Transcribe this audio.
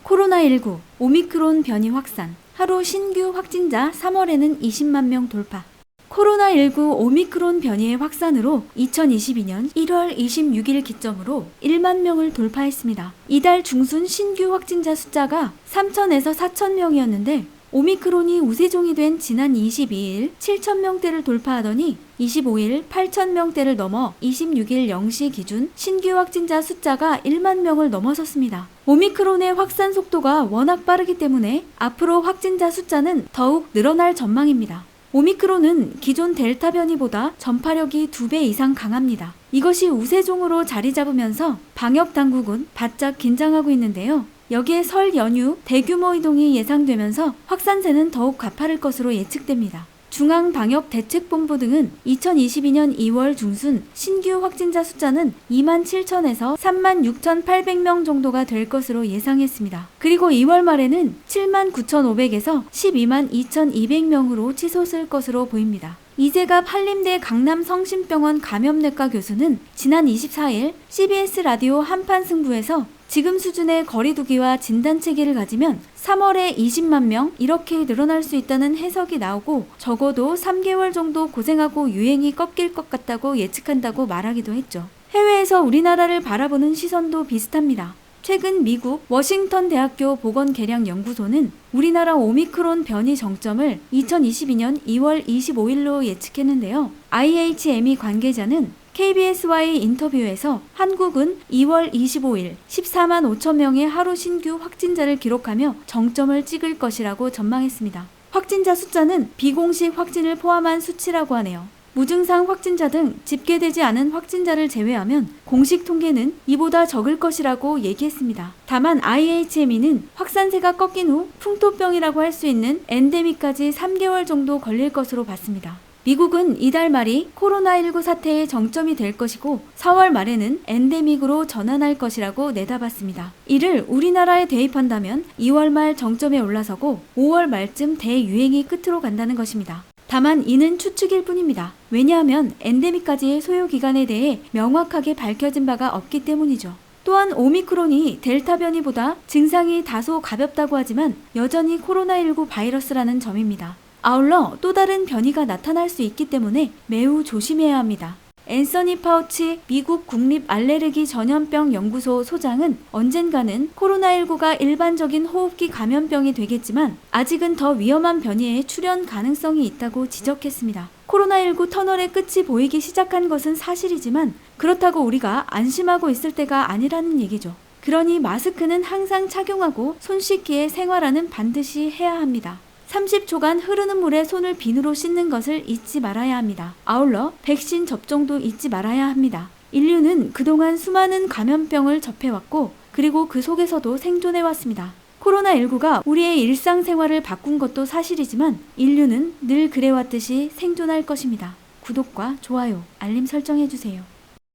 코로나19 오미크론 변이 확산, 하루 신규 확진자 3월에는 20만 명 돌파. 코로나19 오미크론 변이의 확산으로 2022년 1월 26일 기점으로 1만 명을 돌파했습니다. 이달 중순 신규 확진자 숫자가 3,000에서 4,000명이었는데 오미크론이 우세종이 된 지난 22일 7,000명대를 돌파하더니 25일 8,000명대를 넘어 26일 0시 기준 신규 확진자 숫자가 1만 명을 넘어섰습니다. 오미크론의 확산 속도가 워낙 빠르기 때문에 앞으로 확진자 숫자는 더욱 늘어날 전망입니다. 오미크론은 기존 델타 변이보다 전파력이 2배 이상 강합니다. 이것이 우세종으로 자리 잡으면서 방역 당국은 바짝 긴장하고 있는데요. 여기에 설 연휴 대규모 이동이 예상되면서 확산세는 더욱 가파를 것으로 예측됩니다. 중앙방역대책본부 등은 2022년 2월 중순 신규 확진자 숫자는 27,000에서 36,800명 정도가 될 것으로 예상했습니다. 그리고 2월 말에는 79,500에서 122,200명으로 치솟을 것으로 보입니다. 이재갑 한림대 강남성심병원 감염내과 교수는 지난 24일 CBS 라디오 한판 승부에서 지금 수준의 거리두기와 진단체계를 가지면 3월에 20만 명 이렇게 늘어날 수 있다는 해석이 나오고 적어도 3개월 정도 고생하고 유행이 꺾일 것 같다고 예측한다고 말하기도 했죠. 해외에서 우리나라를 바라보는 시선도 비슷합니다. 최근 미국 워싱턴 대학교 보건개량연구소는 우리나라 오미크론 변이 정점을 2022년 2월 25일로 예측했는데요. IHME 관계자는 KBS와의 인터뷰에서 한국은 2월 25일 14만 5천 명의 하루 신규 확진자를 기록하며 정점을 찍을 것이라고 전망했습니다. 확진자 숫자는 비공식 확진을 포함한 수치라고 하네요. 무증상 확진자 등 집계되지 않은 확진자를 제외하면 공식 통계는 이보다 적을 것이라고 얘기했습니다. 다만 IHME는 확산세가 꺾인 후 풍토병이라고 할 수 있는 엔데믹까지 3개월 정도 걸릴 것으로 봤습니다. 미국은 이달 말이 코로나19 사태의 정점이 될 것이고 4월 말에는 엔데믹으로 전환할 것이라고 내다봤습니다. 이를 우리나라에 대입한다면 2월 말 정점에 올라서고 5월 말쯤 대유행이 끝으로 간다는 것입니다. 다만 이는 추측일 뿐입니다. 왜냐하면 엔데믹까지의 소요기간에 대해 명확하게 밝혀진 바가 없기 때문이죠. 또한 오미크론이 델타 변이보다 증상이 다소 가볍다고 하지만 여전히 코로나19 바이러스라는 점입니다. 아울러 또 다른 변이가 나타날 수 있기 때문에 매우 조심해야 합니다. 앤서니 파우치 미국 국립알레르기 전염병 연구소 소장은 언젠가는 코로나19가 일반적인 호흡기 감염병이 되겠지만 아직은 더 위험한 변이의 출현 가능성이 있다고 지적했습니다. 코로나19 터널의 끝이 보이기 시작한 것은 사실이지만 그렇다고 우리가 안심하고 있을 때가 아니라는 얘기죠. 그러니 마스크는 항상 착용하고 손 씻기의 생활화는 반드시 해야 합니다. 30초간 흐르는 물에 손을 비누로 씻는 것을 잊지 말아야 합니다. 아울러 백신 접종도 잊지 말아야 합니다. 인류는 그동안 수많은 감염병을 접해왔고 그리고 그 속에서도 생존해왔습니다. 코로나19가 우리의 일상생활을 바꾼 것도 사실이지만 인류는 늘 그래왔듯이 생존할 것입니다. 구독과 좋아요, 알림 설정해주세요.